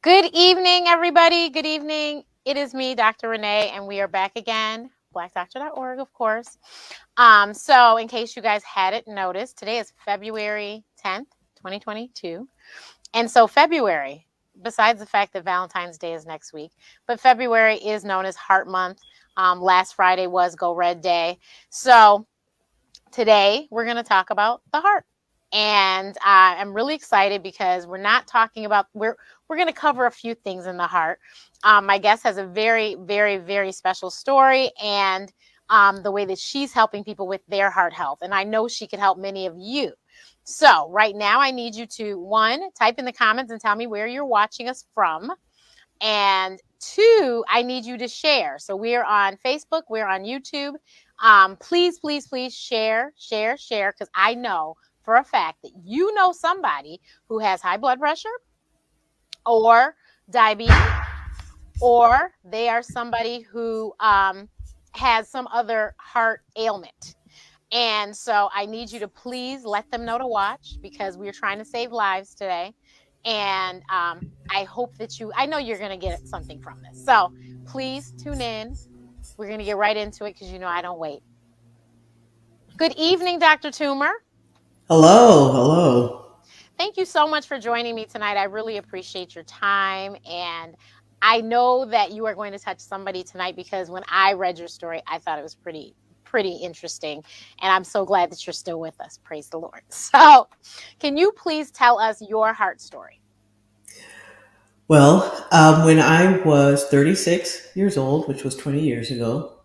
Good evening, everybody. Good evening. It is me, Dr. Renee, and we are back again. blackdoctor.org, of course. So in case you guys hadn't noticed, today is February 10th, 2022. And so February, besides the fact that Valentine's Day is next week, but February is known as Heart Month. Last Friday was Go Red Day. So today we're going to talk about the heart. And I'm really excited because we're not talking about, we're going to cover a few things in the heart. My guest has a very, very, very special story and the way that she's helping people with their heart health. And I know she could help many of you. So right now I need you to, one, type in the comments and tell me where you're watching us from. And two, I need you to share. So we're on Facebook, we're on YouTube. Please, please, please share, because I know for a fact that you know somebody who has high blood pressure or diabetes, or they are somebody who has some other heart ailment. And so I need you to please let them know to watch because we're trying to save lives today. And I hope that I know you're going to get something from this. So please tune in. We're going to get right into it because you know I don't wait. Good evening, Dr. Toomer. Hello. Thank you so much for joining me tonight. I really appreciate your time. And I know that you are going to touch somebody tonight because when I read your story, I thought it was pretty interesting. And I'm so glad that you're still with us. Praise the Lord. So can you please tell us your heart story? Well, when I was 36 years old, which was 20 years ago,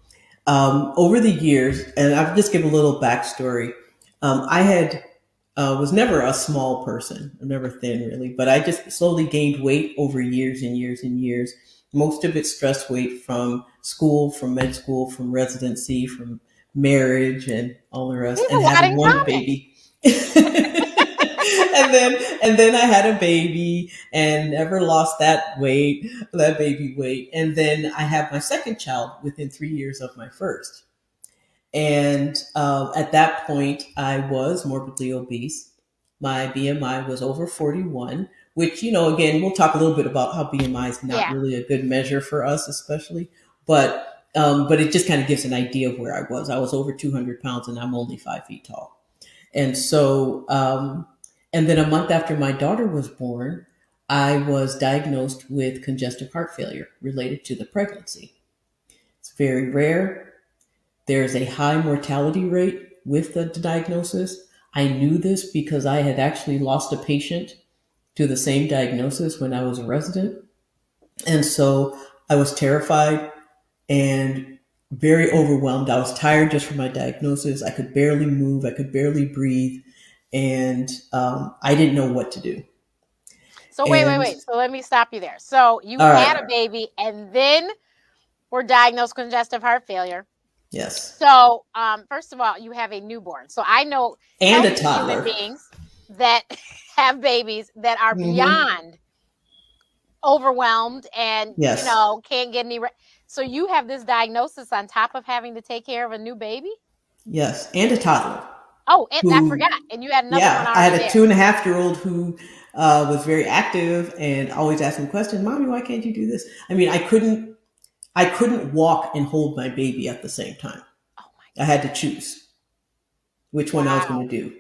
over the years, and I'll just give a little backstory. I had was never a small person, I'm never thin really, but I just slowly gained weight over years and years and years. Most of it stress weight from school, from med school, from residency, from marriage, and all the rest, We have and a lot having in one common. baby. and then I had a baby and never lost that baby weight. And then I had my second child within 3 years of my first. And at that point, I was morbidly obese. My BMI was over 41, which, again, we'll talk a little bit about how BMI is not Yeah. really a good measure for us, especially. But it just kind of gives an idea of where I was. I was over 200 pounds and I'm only 5 feet tall. And so, and then a month after my daughter was born, I was diagnosed with congestive heart failure related to the pregnancy. It's very rare. There's a high mortality rate with the diagnosis. I knew this because I had actually lost a patient to the same diagnosis when I was a resident. And so I was terrified and very overwhelmed. I was tired just from my diagnosis. I could barely move. I could barely breathe. And I didn't know what to do. So And wait. So let me stop you there. So you all had right. a baby and then were diagnosed with congestive heart failure. Yes. So, first of all, you have a newborn. So I know And a healthy human toddler. beings that have babies that are Mm-hmm. beyond overwhelmed and, Yes. can't get any. So you have this diagnosis on top of having to take care of a new baby? Yes. And a toddler Oh, and I who, forgot. And you had another one yeah, I already had a there. 2.5 year old who was very active and always asking questions. Mommy, why can't you do this? I mean, I couldn't walk and hold my baby at the same time. Oh my I had to choose which one I was Wow. going to do.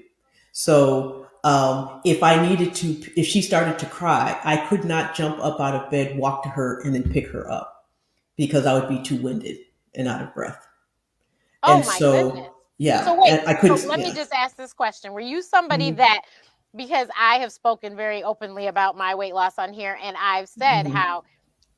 So if she started to cry, I could not jump up out of bed, walk to her, and then pick her up because I would be too winded and out of breath. Oh And my so, goodness. So yeah, wait, and I so couldn't, let me yeah. just ask this question. Were you somebody Mm-hmm. that, because I have spoken very openly about my weight loss on here, and I've said Mm-hmm. how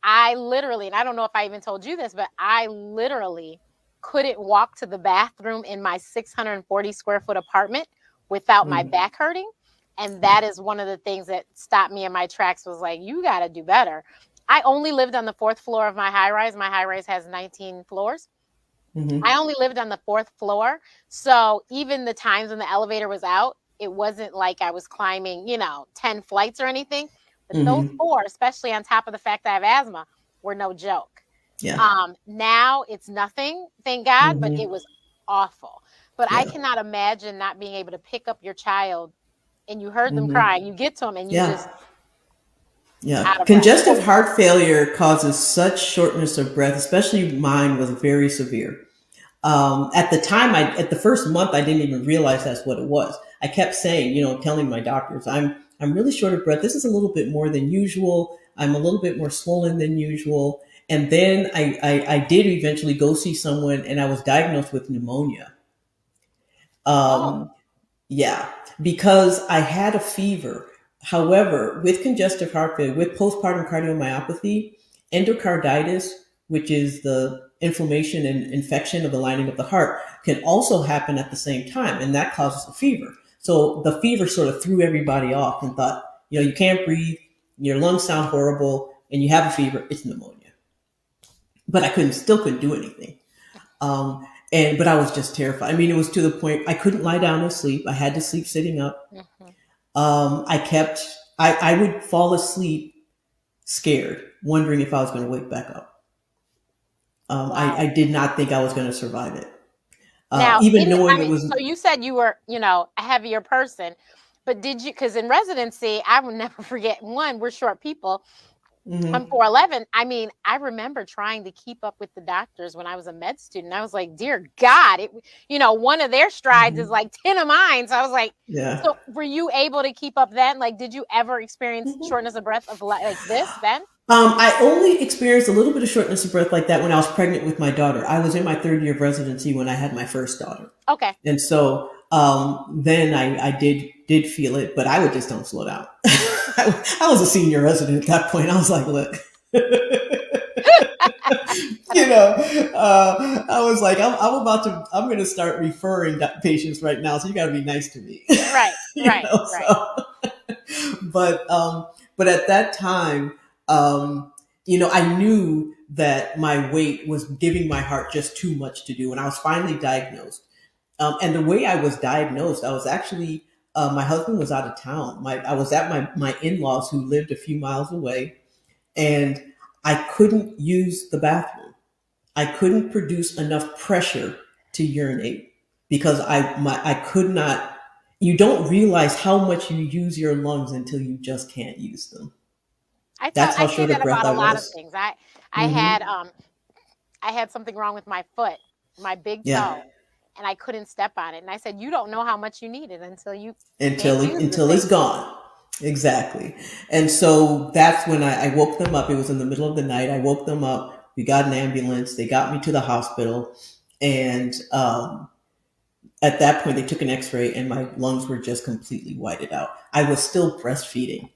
I literally, and I don't know if I even told you this, but I literally couldn't walk to the bathroom in my 640 square foot apartment without my Mm-hmm. back hurting. And Yeah. that is one of the things that stopped me in my tracks was like, you got to do better. I only lived on the fourth floor of my high rise. My high rise has 19 floors. Mm-hmm. I only lived on the fourth floor. So even the times when the elevator was out, it wasn't like I was climbing, 10 flights or anything. But those Mm-hmm. four, especially on top of the fact that I have asthma, were no joke. Yeah. Now it's nothing, thank God, but Mm-hmm. it was awful. But I Yeah. cannot imagine not being able to pick up your child and you heard them Mm-hmm. crying. You get to them and you Yeah. just, Yeah. out of breath. Congestive heart failure causes such shortness of breath, especially mine was very severe. At the time, at the first month, I didn't even realize that's what it was. I kept saying, telling my doctors, I'm really short of breath. This is a little bit more than usual. I'm a little bit more swollen than usual. And then I did eventually go see someone, and I was diagnosed with pneumonia. Oh, Um, yeah, because I had a fever. However, with congestive heart failure, with postpartum cardiomyopathy, endocarditis, which is the inflammation and infection of the lining of the heart, can also happen at the same time, and that causes a fever. So the fever sort of threw everybody off and thought, you can't breathe, your lungs sound horrible, and you have a fever, it's pneumonia. But I still couldn't do anything. But I was just terrified. I mean, it was to the point I couldn't lie down and sleep. I had to sleep sitting up. mhm. I would fall asleep scared, wondering if I was going to wake back up. Wow. I did not think I was going to survive it. Now, Even knowing it was, so you said you were, a heavier person, but did you, because in residency, I will never forget, one, we're short people. I'm mhm, 4'11". I mean, I remember trying to keep up with the doctors when I was a med student. I was like, dear God, one of their strides is mhm, like 10 of mine. So I was like, yeah. so were you able to keep up then? Like, did you ever experience Mhm. shortness of breath of like this then? I only experienced a little bit of shortness of breath like that when I was pregnant with my daughter. I was in my third year of residency when I had my first daughter. Okay. And so then I did feel it, but I would just don't slow down. I was a senior resident at that point. I was like, look, I was like, I'm going to start referring patients right now. So you got to be nice to me. Right, right, right. So, but, but at that time, I knew that my weight was giving my heart just too much to do. And I was finally diagnosed. And the way I was diagnosed, I was actually, my husband was out of town. I was at my in-laws who lived a few miles away, and I couldn't use the bathroom. I couldn't produce enough pressure to urinate because I could not. You don't realize how much you use your lungs until you just can't use them. That's I how say short of that breath about a I lot of was. things. I Hmm. had I had something wrong with my foot, my big Yeah. toe, and I couldn't step on it. And I said, you don't know how much you need it until you can't until use the until thing. it's gone. Exactly. And so that's when I woke them up. It was in the middle of the night. I woke them up. We got an ambulance. They got me to the hospital. And at that point, they took an x ray, and my lungs were just completely whited out. I was still breastfeeding,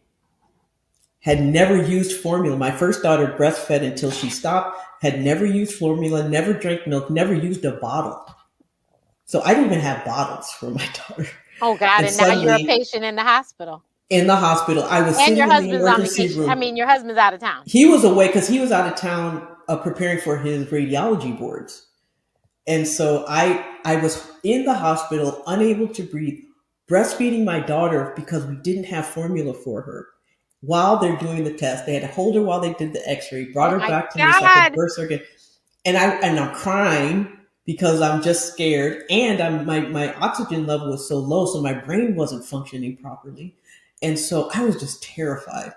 had never used formula. My first daughter breastfed until she stopped, had never used formula, never drank milk, never used a bottle. So I didn't even have bottles for my daughter. Oh God! And And now you're a suddenly, patient in the hospital, in the hospital, I was and your sitting in the husband's on emergency vacation. I room. mean, your husband's out of town. He was away because he was out of town preparing for his radiology boards. And so I was in the hospital, unable to breathe, breastfeeding my daughter because we didn't have formula for her. While they're doing the test, they had to hold her while they did the X-ray, brought Oh her my back to me so I could God! burst her again. And I'm crying because I'm just scared, and my oxygen level was so low, so my brain wasn't functioning properly, and so I was just terrified.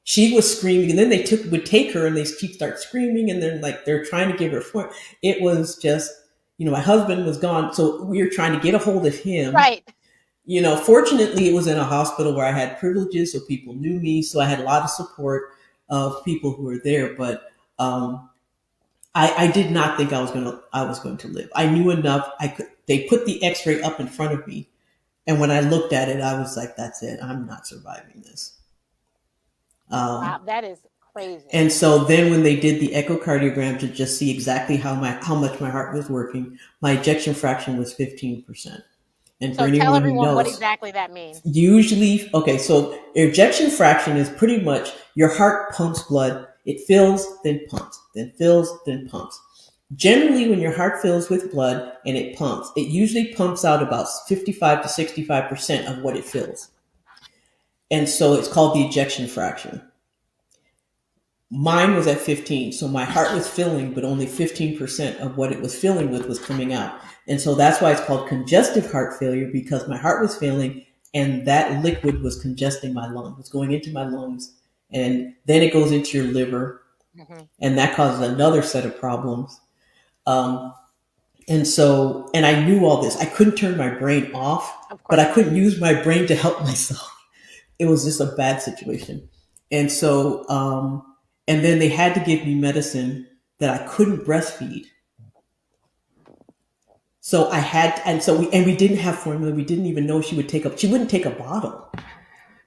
She was screaming, and then they would take her, and she'd start screaming, and then like they're trying to give her form. It was just, my husband was gone, so we were trying to get a hold of him. Right. Fortunately, it was in a hospital where I had privileges, so people knew me, so I had a lot of support of people who were there. But I did not think I was going to live. I knew enough. I could. They put the X-ray up in front of me, and when I looked at it, I was like, "That's it. I'm not surviving this." Wow, Um, that is crazy. And so then when they did the echocardiogram to just see exactly how much my heart was working, my ejection fraction was 15%. And for So tell anyone who everyone what knows, exactly that means. usually, okay, so ejection fraction is pretty much your heart pumps blood, it fills, then pumps, then fills, then pumps. Generally, when your heart fills with blood and it pumps, it usually pumps out about 55 to 65% of what it fills. And so it's called the ejection fraction. Mine was at 15, so my heart was filling, but only 15% of what it was filling with was coming out. And so that's why it's called congestive heart failure, because my heart was failing and that liquid was congesting my lungs, was going into my lungs, and then it goes into your liver, Hmm. and that causes another set of problems. Um, and I knew all this. I couldn't turn my brain off, Of but course I not. couldn't use my brain to help myself. It was just a bad situation. And so, and then they had to give me medicine that I couldn't breastfeed. So I had, and we didn't have formula. We didn't even know she wouldn't take a bottle.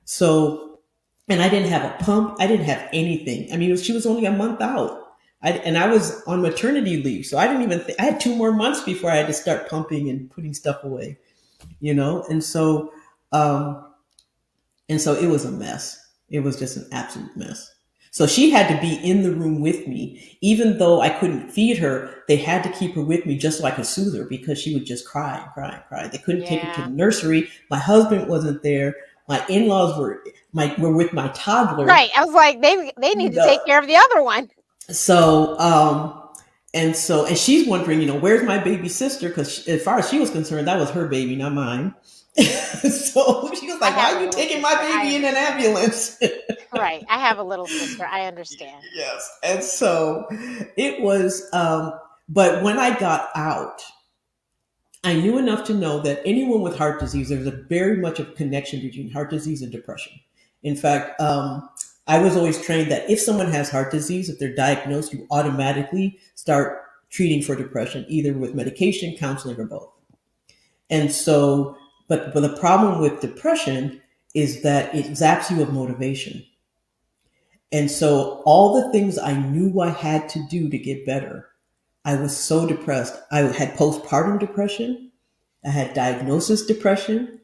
So, and I didn't have a pump. I didn't have anything. I mean, she was only a month out. And I was on maternity leave. So I didn't even I had 2 more months before I had to start pumping and putting stuff away, you know? Um, and so it was a mess. It was just an absolute mess. So she had to be in the room with me. Even though I couldn't feed her, they had to keep her with me just so I could soothe her because she would just cry and cry and cry. They couldn't take her to Yeah. the nursery. My husband wasn't there. My in-laws were with my toddler. Right. I was like, they need to take care of the other one. So and she's wondering, where's my baby sister? Because as far as she was concerned, that was her baby, not mine. So she was I like, have "Why a are you little taking my sister. I baby in an understand. ambulance?" Right. I have a little sister. I understand. Yes. And so it was, but when I got out, I knew enough to know that anyone with heart disease, there's a very much of connection between heart disease and depression. In fact, I was always trained that if someone has heart disease, if they're diagnosed, you automatically start treating for depression, either with medication, counseling, or both. And so, but the problem with depression is that it zaps you of motivation. And so all the things I knew I had to do to get better, I was so depressed. I had postpartum depression. I had diagnosis depression.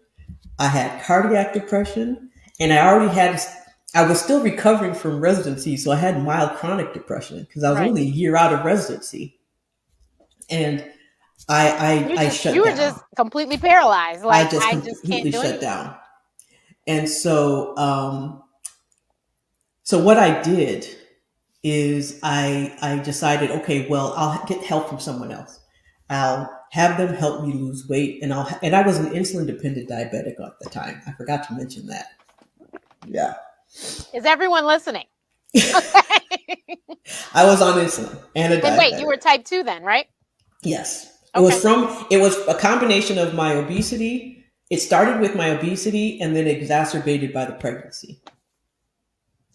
I had cardiac depression. And I was still recovering from residency. So I had mild chronic depression because I was Right. only a year out of residency. And I You shut were down. just completely paralyzed. I Like, just I just can't completely do shut anything. down. And so, so what I did is I decided, okay, well, I'll get help from someone else. I'll have them help me lose weight, and I was an insulin dependent diabetic at the time. I forgot to mention that. Yeah, Is everyone listening? Okay. I was on insulin and a And wait, you diabetic. were type 2 then, right? Yes, Okay. it was a combination of my obesity. It started with my obesity and then exacerbated by the pregnancy.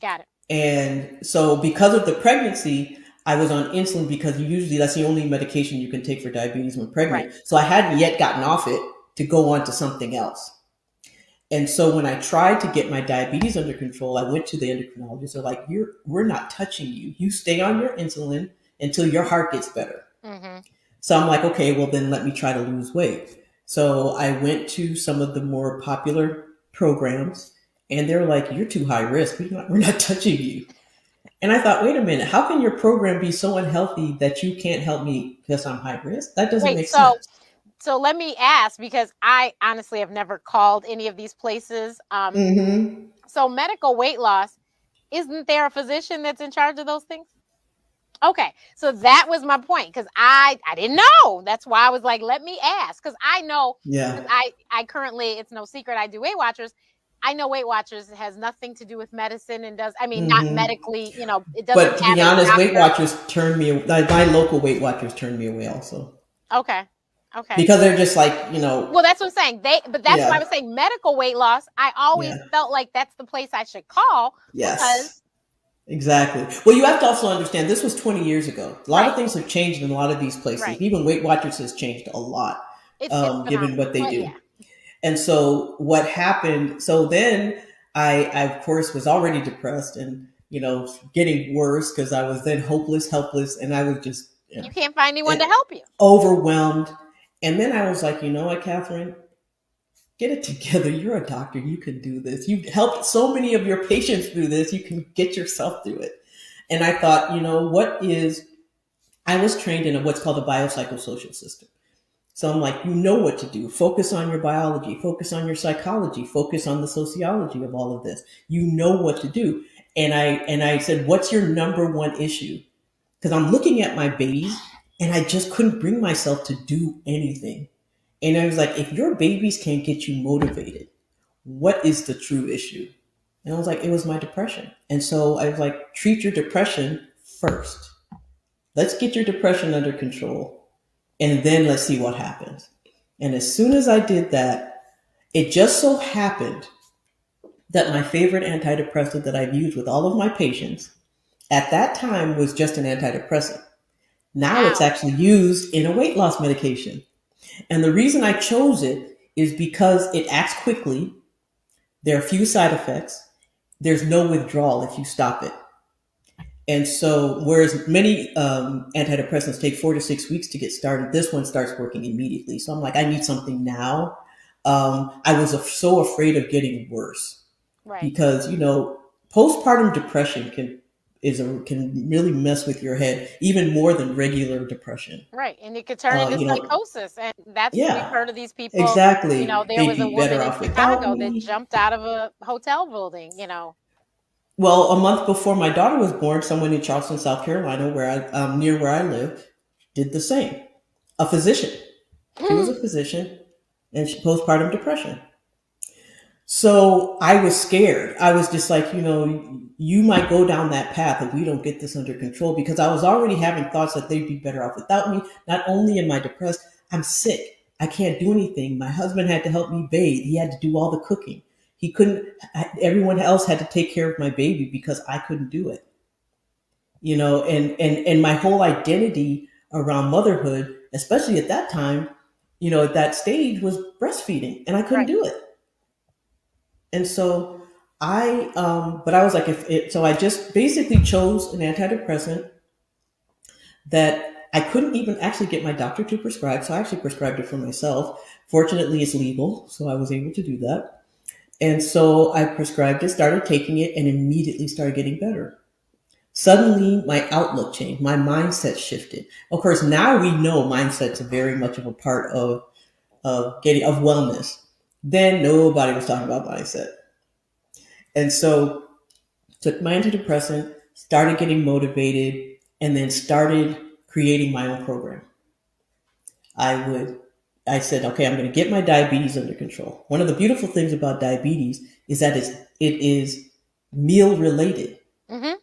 Got it. And so because of the pregnancy, I was on insulin because usually that's the only medication you can take for diabetes when Right. pregnant. So I hadn't yet gotten off it to go on to something else. And so when I tried to get my diabetes under control, I went to the endocrinologist. They're like, we're not touching you. You stay on your insulin until your heart gets better. Mm-hmm. So I'm like, okay, well then let me try to lose weight. So I went to some of the more popular programs and they're like, you're too high risk. We're not touching you. And I thought, wait a minute, how can your program be so unhealthy that you can't help me because I'm high risk? That doesn't Wait, make sense. so let me ask, because I honestly have never called any of these places. Mm-hmm. So medical weight loss, isn't there a physician that's in charge of those things? Okay, so that was my point, because I didn't know. That's why I was like, let me ask, because I know, because Yeah. I currently, it's no secret, I do Weight Watchers. I know Weight Watchers has nothing to do with medicine and does, I mean, not Mm-hmm. medically, it doesn't But to have be a honest, Weight doctor. Watchers turned me. My local Weight Watchers turned me away also Okay, okay. because they're just like Well, that's what I'm saying. But that's why I yeah, was saying medical weight loss. I always yeah, felt like that's the place I should call because, yes, exactly. Well, you have to also understand this was 20 years ago. A lot of right, things have changed in a lot of these places. right. Even Weight Watchers has changed a lot, It's given phenomenal. what they But do. yeah, And so what happened? So then I of course was already depressed and getting worse because I was then hopeless, helpless, and I was just you can't find anyone and to help you. overwhelmed. And then I was like, you know what, Catherine, get it together. You're a doctor. You can do this. You've helped so many of your patients through this. You can get yourself through it. And I thought, I was trained in what's called a biopsychosocial system. So I'm like, you know what to do. Focus on your biology, focus on your psychology, focus on the sociology of all of this. You know what to do. And I said, what's your number one issue? Because I'm looking at my babies and I just couldn't bring myself to do anything. And I was like, if your babies can't get you motivated, what is the true issue? And I was like, it was my depression. And so I was like, treat your depression first. Let's get your depression under control. And then let's see what happens. And as soon as I did that, it just so happened that my favorite antidepressant that I've used with all of my patients at that time was just an antidepressant. Now it's Wow. actually used in a weight loss medication. And the reason I chose it is because it acts quickly. There are few side effects. There's no withdrawal if you stop it. And so, whereas many antidepressants take 4 to 6 weeks to get started, this one starts working immediately. So I'm like, I need something now. I was so afraid of getting worse Right. because postpartum depression can really mess with your head even more than regular depression. Right. And it could turn into You know, psychosis. And that's what we've yeah, heard of these people. exactly. There They'd was a be better woman in off without Chicago that me. jumped out of a hotel building. Well, a month before my daughter was born, someone in Charleston, South Carolina, near where I live, did the same. A physician. She was a physician, and she postpartum depression. So I was scared. I was just like, you might go down that path if we don't get this under control, because I was already having thoughts that they'd be better off without me. Not only am I depressed, I'm sick. I can't do anything. My husband had to help me bathe. He had to do all the cooking. He couldn't, everyone else had to take care of my baby because I couldn't do it. And my whole identity around motherhood, especially at that time, at that stage, was breastfeeding, and I couldn't Right. do it. And so but I was like, so I just basically chose an antidepressant that I couldn't even actually get my doctor to prescribe. So I actually prescribed it for myself. Fortunately, it's legal, so I was able to do that. And so I prescribed it, started taking it, and immediately started getting better. Suddenly, my outlook changed. My mindset shifted. Of course, now we know mindset's very much of a part of wellness. Then nobody was talking about mindset. And so took my antidepressant, started getting motivated, and then started creating my own program. I said, okay, I'm going to get my diabetes under control. One of the beautiful things about diabetes is that it is meal related. Mm-hmm.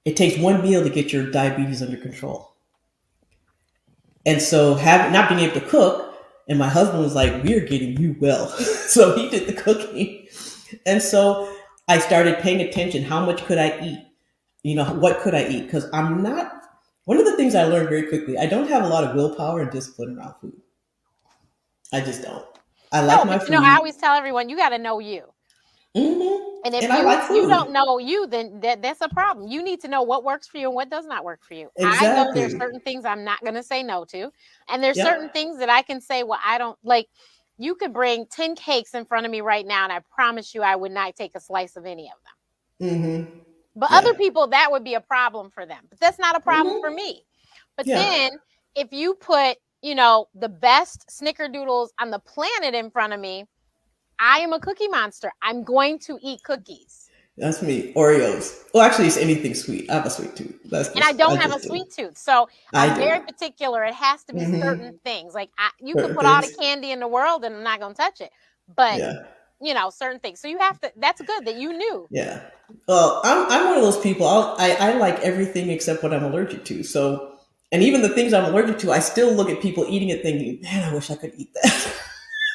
It takes one meal to get your diabetes under control. And so not being able to cook, and my husband was like, we're getting you well. So he did the cooking. And so I started paying attention. How much could I eat? What could I eat? Because one of the things I learned very quickly, I don't have a lot of willpower and discipline around food. I just don't. I like No, my but I food. always tell everyone, you got to know you. And if And I like you food. don't know you, then that's a problem. You need to know what works for you and what does not work for you. I know there's Exactly. certain things I'm not going to say no to, and there's certain Yep. things that I can say, well, I don't like. You could bring 10 cakes in front of me right now, and I promise you I would not take a slice of any of them. Mm-hmm. But other Yeah. people, that would be a problem for them. But that's not a problem for Mm-hmm. me. But Yeah. then if you put, the best snickerdoodles on the planet in front of me, I am a cookie monster. I'm going to eat cookies. That's me. Oreos. Well, actually, it's anything sweet. I have a sweet tooth. And I I don't have a just do. sweet tooth. So I I'm very do. particular. It has to be certain Mm-hmm. things. Like you could Certain put all the things. candy in the world and I'm not going to touch it. But, Yeah. certain things. So you have to, that's good that you knew. Yeah. Well, I'm one of those people. I like everything except what I'm allergic to. So, and even the things I'm allergic to, I still look at people eating it thinking, man, I wish I could eat that.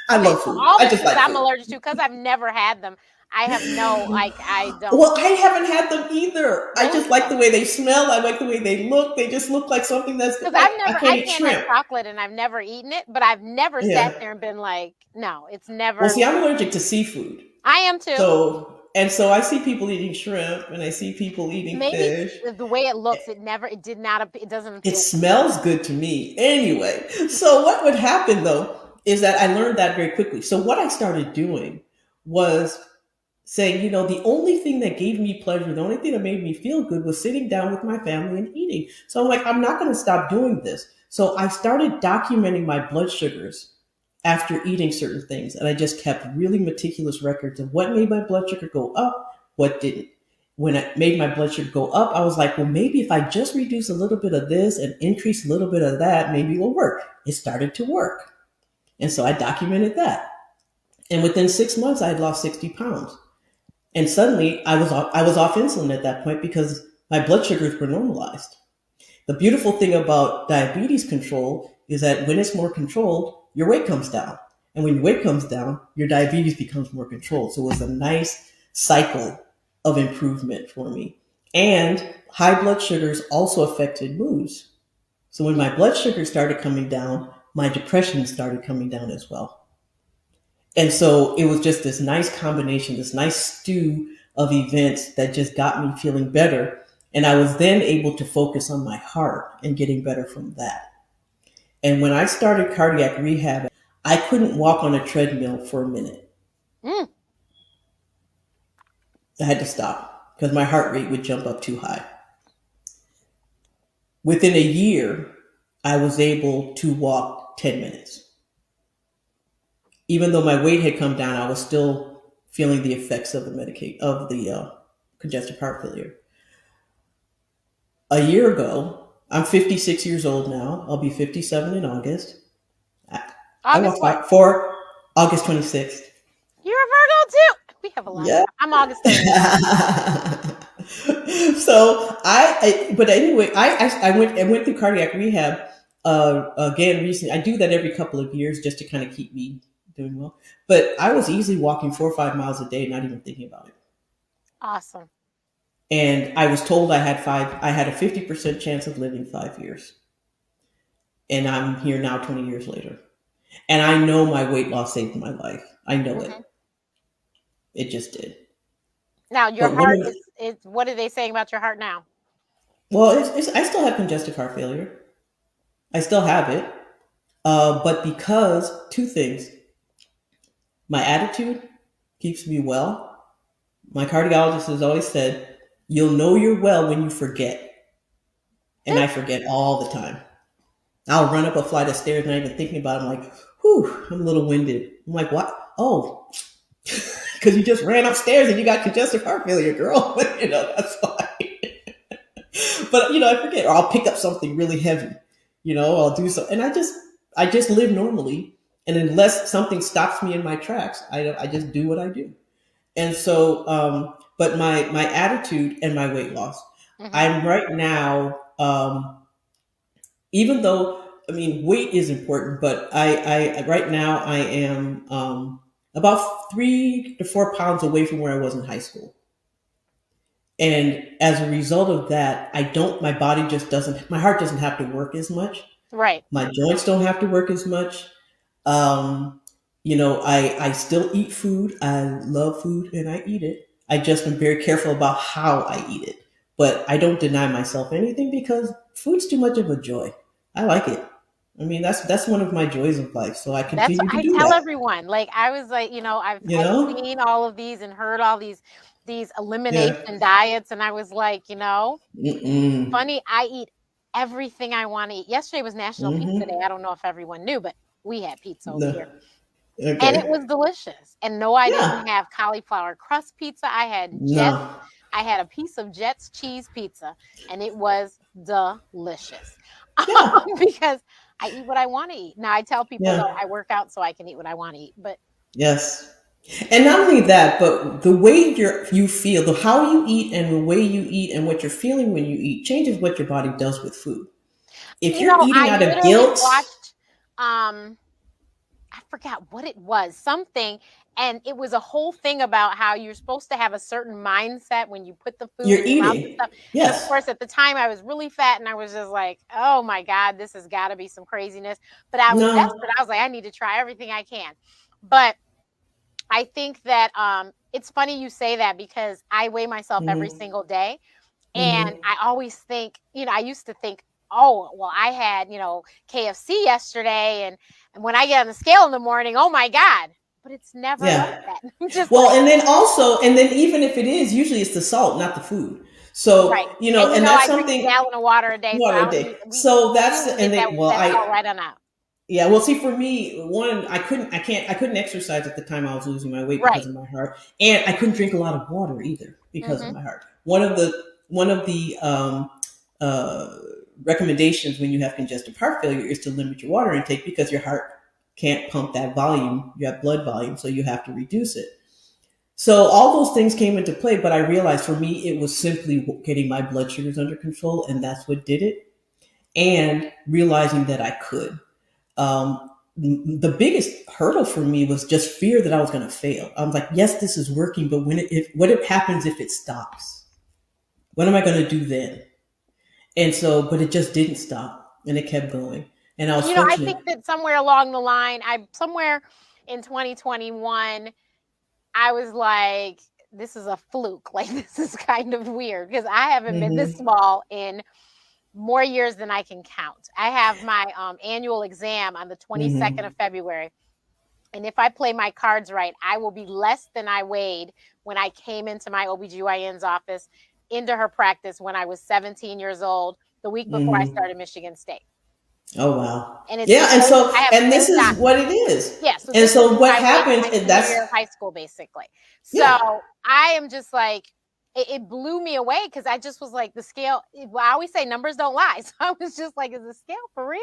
I Okay, love so food. all I the just things like I'm food. allergic to, because I've never had them, I have I don't. Well, I haven't had them either. I Really? just like the way they smell. I like the way they look. They just look like something that's Because like, I I can't eat can't have shrimp. chocolate and I've never eaten it, but I've never Yeah. sat there and been like, no, it's Well, never. see, I'm allergic to seafood. I am too. So I see people eating shrimp and I see people eating Maybe fish. the way it looks, it did not, it doesn't It appeal to me. smells good to me. Anyway, so what would happen though is that I learned that very quickly. So what I started doing was saying, the only thing that gave me pleasure, the only thing that made me feel good was sitting down with my family and eating. So I'm like, I'm not going to stop doing this. So I started documenting my blood sugars after eating certain things. And I just kept really meticulous records of what made my blood sugar go up, what didn't. When it made my blood sugar go up, I was like, well, maybe if I just reduce a little bit of this and increase a little bit of that, maybe it will work. It started to work. And so I documented that. And within 6 months, I had lost 60 pounds. And suddenly I was off insulin at that point because my blood sugars were normalized. The beautiful thing about diabetes control is that when it's more controlled, your weight comes down. And when your weight comes down, your diabetes becomes more controlled. So it was a nice cycle of improvement for me. And high blood sugars also affected moods. So when my blood sugar started coming down, my depression started coming down as well. And so it was just this nice combination, this nice stew of events that just got me feeling better. And I was then able to focus on my heart and getting better from that. And when I started cardiac rehab, I couldn't walk on a treadmill for a minute. Mm. I had to stop because my heart rate would jump up too high. Within a year, I was able to walk 10 minutes. Even though my weight had come down, I was still feeling the effects of the congestive heart failure. A year ago, I'm 56 years old now. I'll be 57 in August. I August walked what? for August 26th. You're a Virgo too. We have a lot. Yeah. I'm August 30th. So but anyway, I went through cardiac rehab again recently. I do that every couple of years just to kind of keep me doing well. But I was easily walking 4 or 5 miles a day, not even thinking about it. Awesome. And I was told I had a 50% chance of living 5 years. And I'm here now 20 years later. And I know my weight loss saved my life. I know Mm-hmm. it. It just did. Now your But heart is what are they saying about your heart now? well, I still have congestive heart failure. I still have it. But because two things, my attitude keeps me well. My cardiologist has always said, you'll know you're well when you forget. And I forget all the time. I'll run up a flight of stairs not even thinking about it. I'm like, whew, I'm a little winded. I'm like, what? Oh, because you just ran upstairs and you got congestive heart failure, girl. That's why. But, I forget. Or I'll pick up something really heavy. I'll do so. And I just live normally. And unless something stops me in my tracks, I just do what I do. And so, but my attitude and my weight loss, Mm-hmm. I'm right now, even though, weight is important, but I right now I am about 3 to 4 pounds away from where I was in high school. And as a result of that, my body just my heart doesn't have to work as much. Right. My joints don't have to work as much. I still eat food. I love food and I eat it. I just am very careful about how I eat it. But I don't deny myself anything because food's too much of a joy. I like it. That's one of my joys of life. So I That's continue what to I do tell that. everyone. Like I was like, I've You know? seen all of these and heard all these elimination diets, and I was like, Mm-mm. funny. I eat everything I want to eat. Yesterday was National Pizza Day. Mm-hmm. I don't know if everyone knew, but we had pizza over No. here. And it Okay. was delicious. And no, I didn't Yeah. have cauliflower crust pizza. I had No. a piece of Jets cheese pizza, and it was delicious. Yeah. Because I eat what I want to eat. Now I tell people though, Yeah. I work out so I can eat what I want to eat. But Yes. And not only that, but the way you feel, how you eat and the way you eat and what you're feeling when you eat changes what your body does with food. If you're eating I out of literally guilt, watched I forgot what it was, something, and it was a whole thing about how you're supposed to have a certain mindset when you put the food you're in your mouth and eating. stuff. And of Yes. course, at the time, I was really fat, and I was just like, "Oh my God, this has got to be some craziness." But I was No. desperate. I was like, "I need to try everything I can." But I think that it's funny you say that because I weigh myself every Mm-hmm. single day, and Mm-hmm. I always think, I used to think, oh, well, I had, KFC yesterday. And when I get on the scale in the morning, oh my God. But it's never like Yeah. that. I'm just Well, like, and then even if it is, usually it's the salt, not the food. So, right. And and that's I drink a something, gallon of water a day. So water I a don't day. need, So we that's, will and get then, well, that salt right on out. yeah, well, see, for me, one, I couldn't exercise at the time I was losing my weight because Right. of my heart, and I couldn't drink a lot of water either because of Mm-hmm. my heart. One of the recommendations when you have congestive heart failure is to limit your water intake because your heart can't pump that volume. You have blood volume, so you have to reduce it. So all those things came into play, but I realized for me, it was simply getting my blood sugars under control, and that's what did it. And realizing that I could. The biggest hurdle for me was just fear that I was going to fail. I was like, yes, this is working, but what happens if it stops? What am I going to do then? And so, but it just didn't stop, and it kept going. And I was I fortunate. think that somewhere along the line, somewhere in 2021, I was like, this is a fluke. Like, this is kind of weird because I haven't been this small in more years than I can count. I have my annual exam on the 22nd of February. And if I play my cards right, I will be less than I weighed when I came into my OBGYN's office, into her practice when I was 17 years old, the week before I started Michigan State. Oh, wow. And it's yeah. And so, and this is doctors. what it is. Yeah. So and so what happens, and that's year of high school, basically. So I am just like, it blew me away because I just was like, the scale, I always say numbers don't lie. So I was just like, is the scale for real?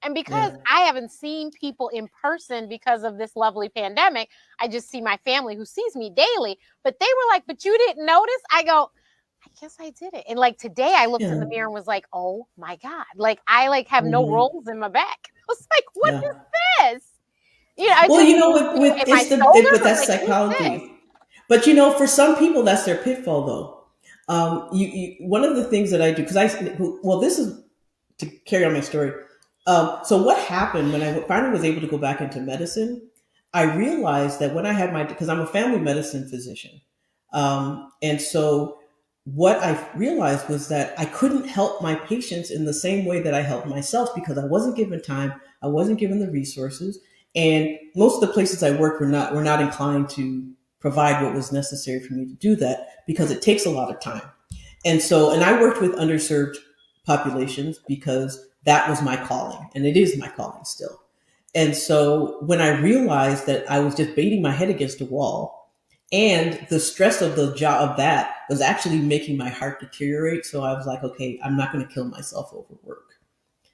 And because I haven't seen people in person because of this lovely pandemic, I just see my family who sees me daily. But they were like, but you didn't notice? I go, I guess I did it. And like today I looked in the mirror and was like, oh my God. Like I have no rolls in my back. I was like, what is this? But that's psychology. But for some people, that's their pitfall, though. One of the things that I do, this is to carry on my story. So what happened when I finally was able to go back into medicine? I realized that when I had because I'm a family medicine physician, and so what I realized was that I couldn't help my patients in the same way that I helped myself because I wasn't given time, I wasn't given the resources, and most of the places I worked were not inclined to provide what was necessary for me to do that because it takes a lot of time. And I worked with underserved populations because that was my calling, and it is my calling still. And so when I realized that I was just beating my head against a wall, and the stress of the job of that was actually making my heart deteriorate, so I was like, okay, I'm not going to kill myself over work.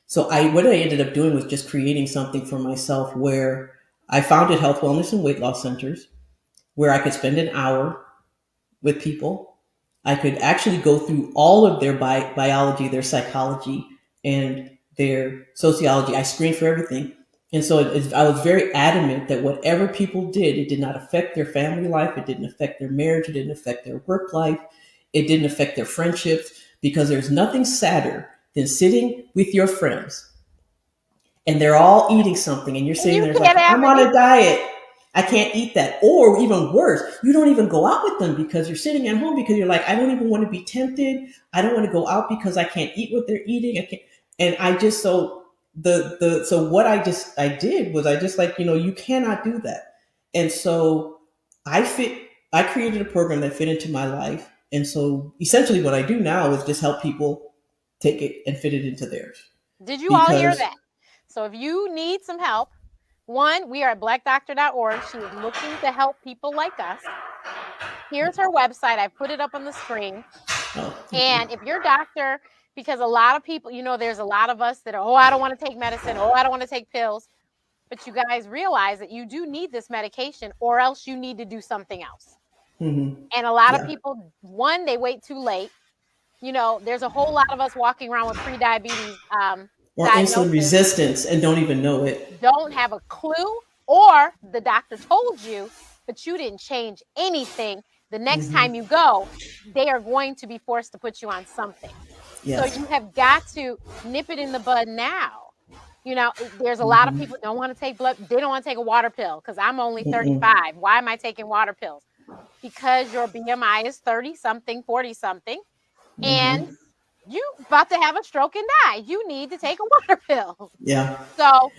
So what I ended up doing was just creating something for myself where I founded health, wellness, and weight loss centers, where I could spend an hour with people. I could actually go through all of their biology, their psychology, and their sociology. I screened for everything. And so I was very adamant that whatever people did, it did not affect their family life. It didn't affect their marriage. It didn't affect their work life. It didn't affect their friendships, because there's nothing sadder than sitting with your friends and they're all eating something and you're sitting there like, I'm on a diet. I can't eat that. Or even worse, you don't even go out with them because you're sitting at home because you're like, I don't even want to be tempted. I don't want to go out because I can't eat what they're eating. I can't. And I just, so what I did was I just like, you cannot do that. And so I created a program that fit into my life. And so essentially what I do now is just help people take it and fit it into theirs. Did you all hear that? So if you need some help, one, we are at blackdoctor.org. She is looking to help people like us. Here's her website. I put it up on the screen. And if your doctor, because a lot of people, there's a lot of us that are, I don't want to take medicine. I don't want to take pills. But you guys realize that you do need this medication, or else you need to do something else. Mm-hmm. And a lot of people, one, they wait too late. There's a whole lot of us walking around with pre-diabetes or insulin resistance and don't even know it. Don't have a clue, or the doctor told you, but you didn't change anything. The next time you go, they are going to be forced to put you on something. Yes. So you have got to nip it in the bud now. There's a lot of people don't want to take blood. They don't want to take a water pill because I'm only 35. Why am I taking water pills? Because your BMI is 30-something, 40-something, and you about to have a stroke and die. You need to take a water pill. Yeah. So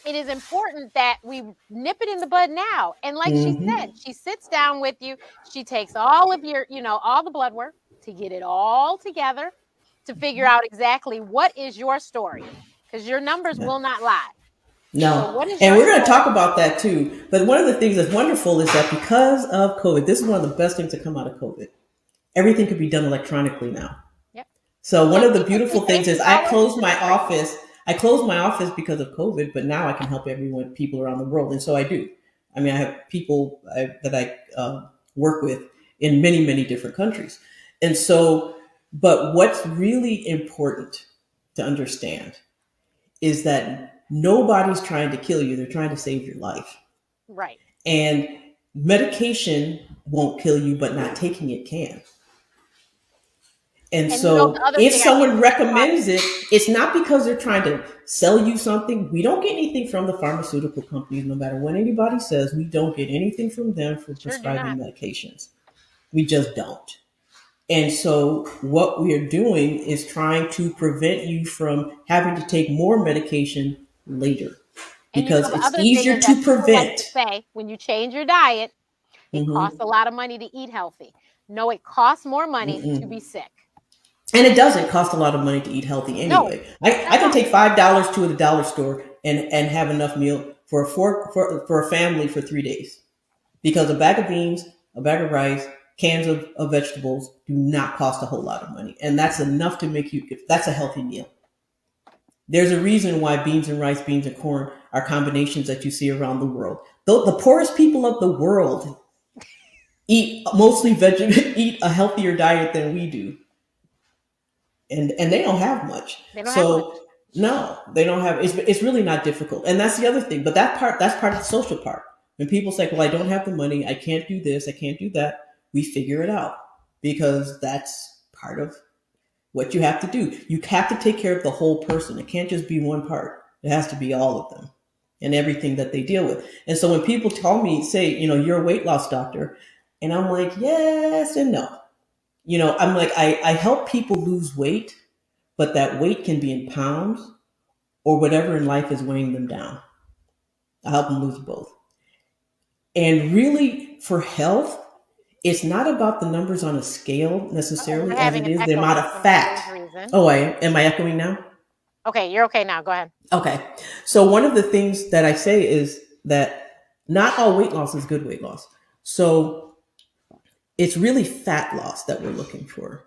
it is important that we nip it in the bud now. And like she said, she sits down with you. She takes all of your, all the blood work to get it all together to figure out exactly what is your story, because your numbers will not lie. No. So and we're going to talk about that too. But one of the things that's wonderful is that because of COVID, this is one of the best things to come out of COVID. Everything could be done electronically now. Yep. So one of the beautiful things is I closed my office. I closed my office because of COVID, but now I can help people around the world, and so I do. I mean, I have people that I work with in many, many different countries, and so. But what's really important to understand is that nobody's trying to kill you; they're trying to save your life. Right. And medication won't kill you, but not taking it can. And And you know, the so other if thing I think someone recommends it, it's not because they're trying to sell you something. We don't get anything from the pharmaceutical companies, no matter what anybody says. We don't get anything from them for sure do prescribing not. medications. We just don't. And so what we are doing is trying to prevent you from having to take more medication later And you know, because the it's other thing easier is that to people like to prevent. say when you change your diet, it costs Mm-hmm. a lot of money to eat healthy. No, it costs more money to Mm-mm. be sick. And it doesn't cost a lot of money to eat healthy No, anyway. I at can all. take $5 to the dollar store and have enough meal for a family for 3 days. Because a bag of beans, a bag of rice, cans of vegetables do not cost a whole lot of money. And that's enough to make you that's a healthy meal. There's a reason why beans and rice, beans and corn are combinations that you see around the world. Though the poorest people of the world eat mostly eat a healthier diet than we do, and they don't have much. They don't have much. So no, they don't have. It's really not difficult, and that's the other thing. But that's part of the social part. When people say, "Well, I don't have the money, I can't do this, I can't do that," we figure it out because that's part of what you have to do. You have to take care of the whole person. It can't just be one part. It has to be all of them and everything that they deal with. And so when people say, you're a weight loss doctor, and I'm like, yes and no. I'm like, I help people lose weight, but that weight can be in pounds or whatever in life is weighing them down. I help them lose both. And really, for health, it's not about the numbers on a scale Oh, we're necessarily as having it an is the echo amount for of some fat. strange reason. Oh, am I echoing now? Okay, you're okay now. Go ahead. Okay. So one of the things that I say is that not all weight loss is good weight loss. So it's really fat loss that we're looking for.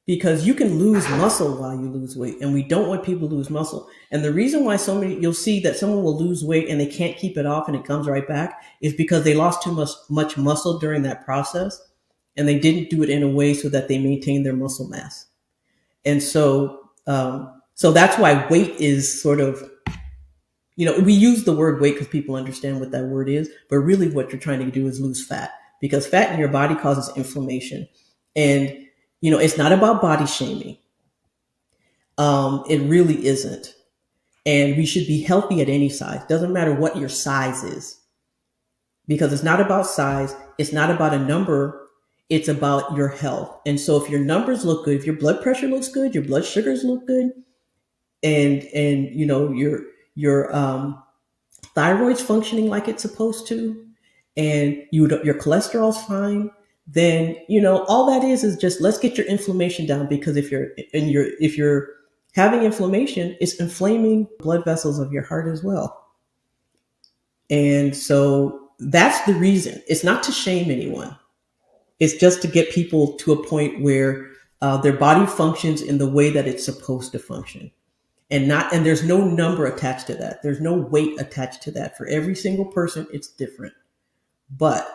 Because you can lose muscle while you lose weight, and we don't want people to lose muscle. And the reason why you'll see that someone will lose weight and they can't keep it off and it comes right back is because they lost too much muscle during that process, and they didn't do it in a way so that they maintain their muscle mass. And so that's why weight is sort of, we use the word weight because people understand what that word is, but really what you're trying to do is lose fat, because fat in your body causes inflammation. And it's not about body shaming. It really isn't. And we should be healthy at any size. Doesn't matter what your size is, because it's not about size. It's not about a number. It's about your health. And so if your numbers look good, if your blood pressure looks good, your blood sugars look good, and your thyroid's functioning like it's supposed to, and your cholesterol's fine, then all that is just let's get your inflammation down, because if you're having inflammation, it's inflaming blood vessels of your heart as well. And so that's the reason. It's not to shame anyone. It's just to get people to a point where their body functions in the way that it's supposed to function. And there's no number attached to that. There's no weight attached to that. For every single person, it's different. But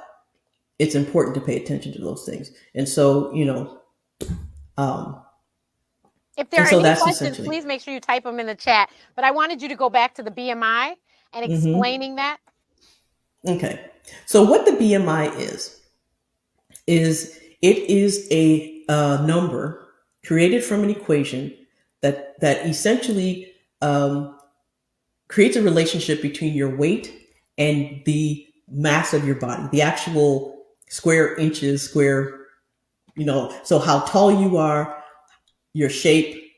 it's important to pay attention to those things. And so, If there are so any that's questions, essentially. please make sure you type them in the chat. But I wanted you to go back to the BMI and explaining that. Okay. So what the BMI is it is a number created from an equation that essentially creates a relationship between your weight and the mass of your body, the actual square inches, so how tall you are, your shape,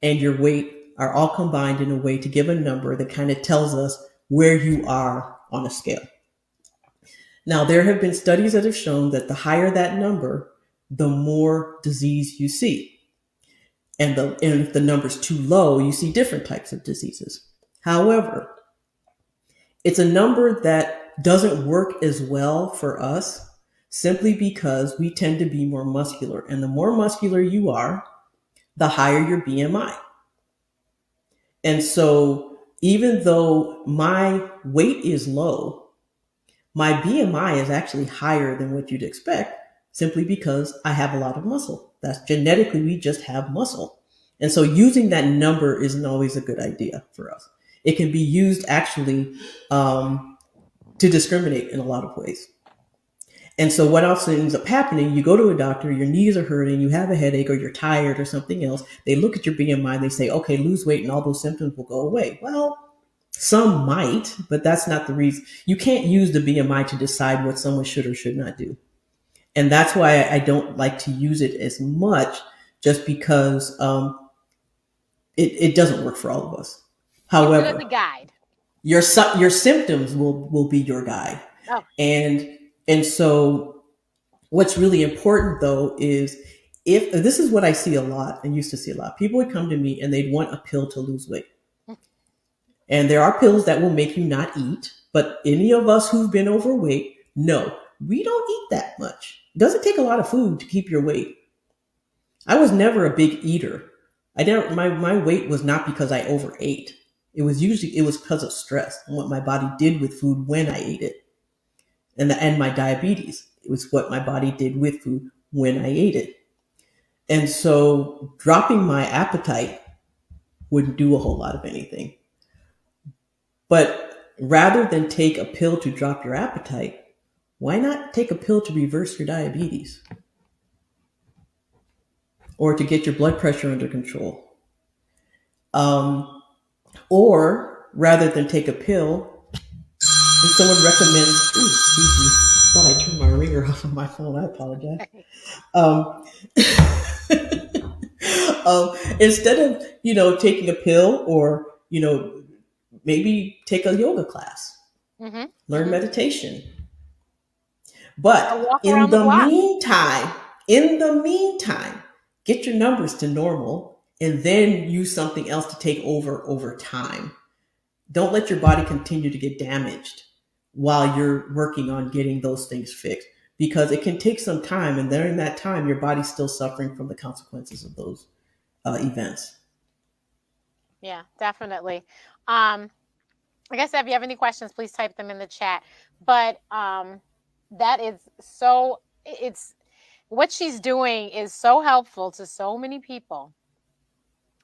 and your weight are all combined in a way to give a number that kind of tells us where you are on a scale. Now, there have been studies that have shown that the higher that number, the more disease you see. And if the number's too low, you see different types of diseases. However, it's a number that doesn't work as well for us simply because we tend to be more muscular. And the more muscular you are, the higher your BMI. And so even though my weight is low, my BMI is actually higher than what you'd expect simply because I have a lot of muscle. That's genetically, we just have muscle. And so using that number isn't always a good idea for us. It can be used actually to discriminate in a lot of ways. And so what else ends up happening? You go to a doctor, your knees are hurting, you have a headache, or you're tired or something else. They look at your BMI, they say, okay, lose weight and all those symptoms will go away. Well, some might, but that's not the reason. You can't use the BMI to decide what someone should or should not do. And that's why I don't like to use it as much, just because it doesn't work for all of us. Use it as a However, guide. your symptoms will be your guide. Oh, And so what's really important though is, if this is what I see a lot and used to see a lot, people would come to me and they'd want a pill to lose weight. And there are pills that will make you not eat, but any of us who've been overweight know we don't eat that much. It doesn't take a lot of food to keep your weight. I was never a big eater. I didn't my weight was not because I overate. It was because of stress and what my body did with food when I ate it. And my diabetes. It was what my body did with food when I ate it. And so dropping my appetite wouldn't do a whole lot of anything. But rather than take a pill to drop your appetite, why not take a pill to reverse your diabetes? Or to get your blood pressure under control? Or rather than take a pill, if someone recommends, ooh, excuse me, I thought I turned my ringer off of my phone. I apologize. Um, instead of taking a pill, or maybe take a yoga class, learn meditation. But walk around the block. in the meantime, get your numbers to normal and then use something else to take over time. Don't let your body continue to get damaged while you're working on getting those things fixed, because it can take some time, and during that time your body's still suffering from the consequences of those events. Yeah, definitely. Like I said, if you have any questions, please type them in the chat. But that is so, it's what she's doing is so helpful to so many people,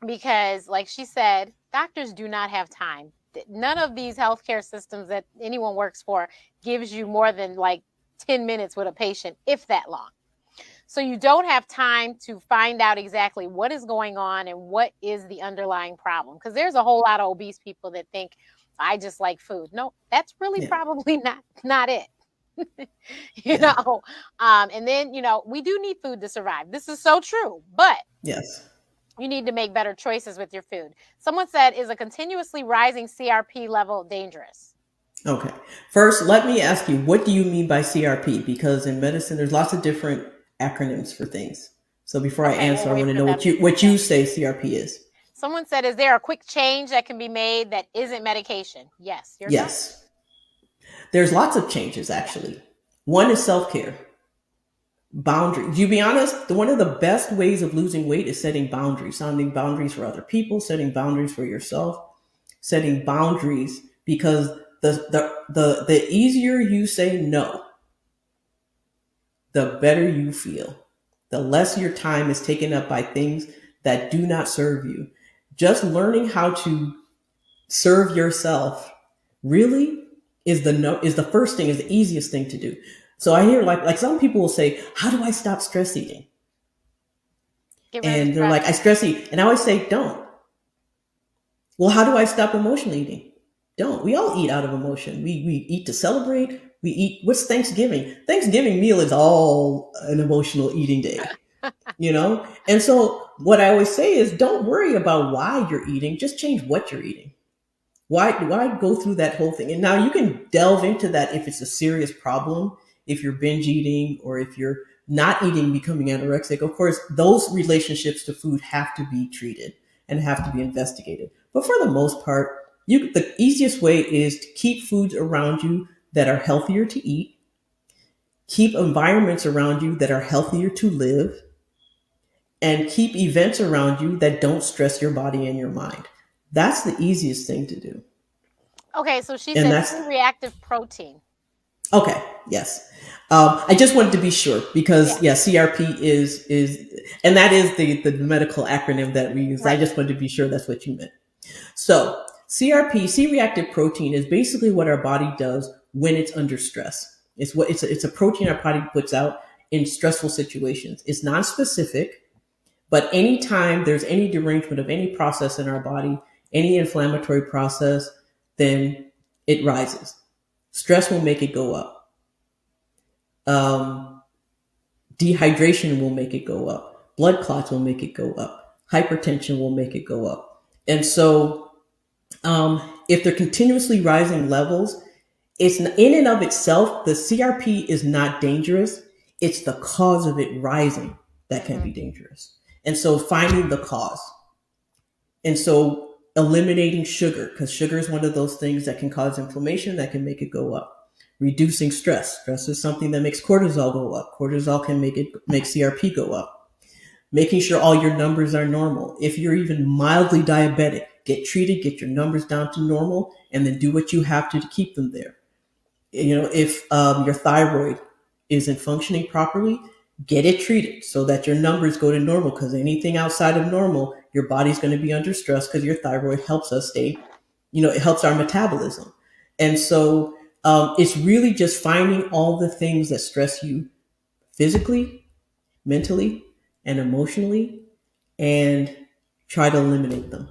because like she said, doctors do not have time. None of these healthcare systems that anyone works for gives you more than like 10 minutes with a patient, if that long. So you don't have time to find out exactly what is going on and what is the underlying problem. Because there's a whole lot of obese people that think, I just like food. No, that's really probably not it. you know. And then, we do need food to survive. This is so true. But yes, you need to make better choices with your food. Someone said, is a continuously rising CRP level dangerous? Okay. First, let me ask you, what do you mean by CRP? Because in medicine, there's lots of different acronyms for things. So before I answer, I want to know what you say CRP is. Someone said, is there a quick change that can be made that isn't medication? Yes. Yes. There's lots of changes, actually. One is self-care. Boundaries. To be honest, one of the best ways of losing weight is setting boundaries, setting boundaries for other people, setting boundaries for yourself, setting boundaries, because the easier you say no, the better you feel. The less your time is taken up by things that do not serve you. Just learning how to serve yourself really is the first thing, is the easiest thing to do. So I hear like some people will say, how do I stop stress eating? And they're like, I stress eat. And I always say, don't. Well, how do I stop emotional eating? Don't. We all eat out of emotion. We eat to celebrate. We eat. What's Thanksgiving? Thanksgiving meal is all an emotional eating day, And so what I always say is, don't worry about why you're eating. Just change what you're eating. Why go through that whole thing? And now you can delve into that if it's a serious problem, if you're binge eating, or if you're not eating, becoming anorexic. Of course, those relationships to food have to be treated and have to be investigated. But for the most part, the easiest way is to keep foods around you that are healthier to eat, keep environments around you that are healthier to live, and keep events around you that don't stress your body and your mind. That's the easiest thing to do. Okay, so she And said that's C-reactive protein. okay. Yes. I just wanted to be sure because Yeah, yeah, CRP is and that is the medical acronym that we use. I right. just wanted to be sure that's what you meant. So CRP, C-reactive protein, is basically what our body does when it's under stress. It's a protein our body puts out in stressful situations. It's non-specific, but anytime there's any derangement of any process in our body, any inflammatory process, then it rises. Stress will make it go up. Um, Dehydration will make it go up. Blood clots will make it go up. Hypertension will make it go up. And so, if they're continuously rising levels, it's in and of itself, the CRP is not dangerous. It's the cause of it rising that can Hmm. be dangerous. And so, finding the cause. And so, eliminating sugar, because sugar is one of those things that can cause inflammation, that can make it go up. Reducing stress. Stress is something that makes cortisol go up. Cortisol can make CRP go up. Making sure all your numbers are normal. If you're even mildly diabetic, get treated, get your numbers down to normal, and then do what you have to keep them there. If your thyroid isn't functioning properly, get it treated so that your numbers go to normal, because anything outside of normal, your body's going to be under stress, because your thyroid helps us stay, it helps our metabolism. And so it's really just finding all the things that stress you physically, mentally, and emotionally, and try to eliminate them.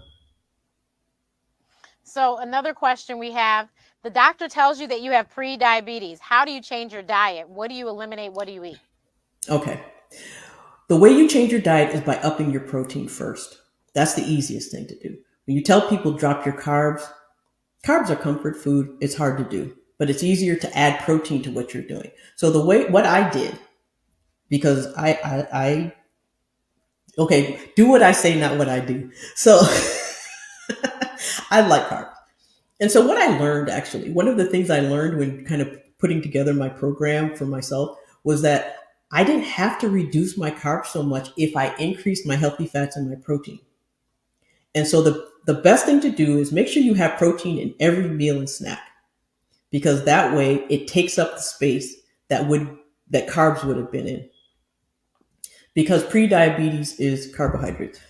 So another question we have, the doctor tells you that you have pre-diabetes. How do you change your diet? What do you eliminate? What do you eat? Okay. The way you change your diet is by upping your protein first. That's the easiest thing to do. When you tell people drop your carbs, carbs are comfort food. It's hard to do, but it's easier to add protein to what you're doing. So what I did, because I okay, do what I say, not what I do. So I like carbs. And so what I learned, actually, one of the things I learned when kind of putting together my program for myself, was that I didn't have to reduce my carbs so much if I increased my healthy fats and my protein. And so the best thing to do is make sure you have protein in every meal and snack, because that way it takes up the space that carbs would have been in. Because pre-diabetes is carbohydrates.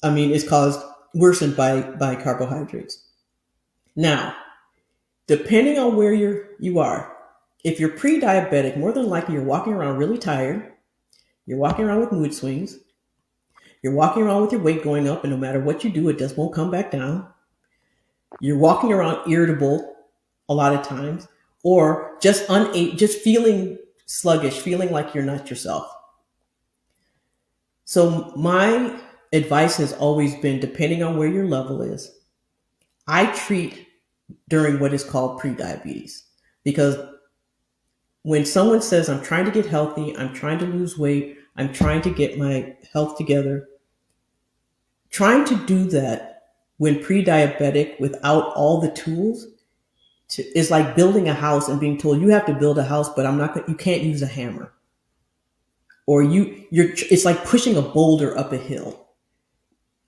I mean, it's caused worsened by carbohydrates. Now, depending on where you are, if you're pre-diabetic, more than likely you're walking around really tired. You're walking around with mood swings. You're walking around with your weight going up, and no matter what you do, it just won't come back down. You're walking around irritable a lot of times, or just feeling sluggish, feeling like you're not yourself. So my advice has always been, depending on where your level is, I treat during what is called pre-diabetes, because when someone says, I'm trying to get healthy, I'm trying to lose weight, I'm trying to get my health together, trying to do that when pre-diabetic without all the tools is like building a house and being told, you have to build a house, but you can't use a hammer. Or it's like pushing a boulder up a hill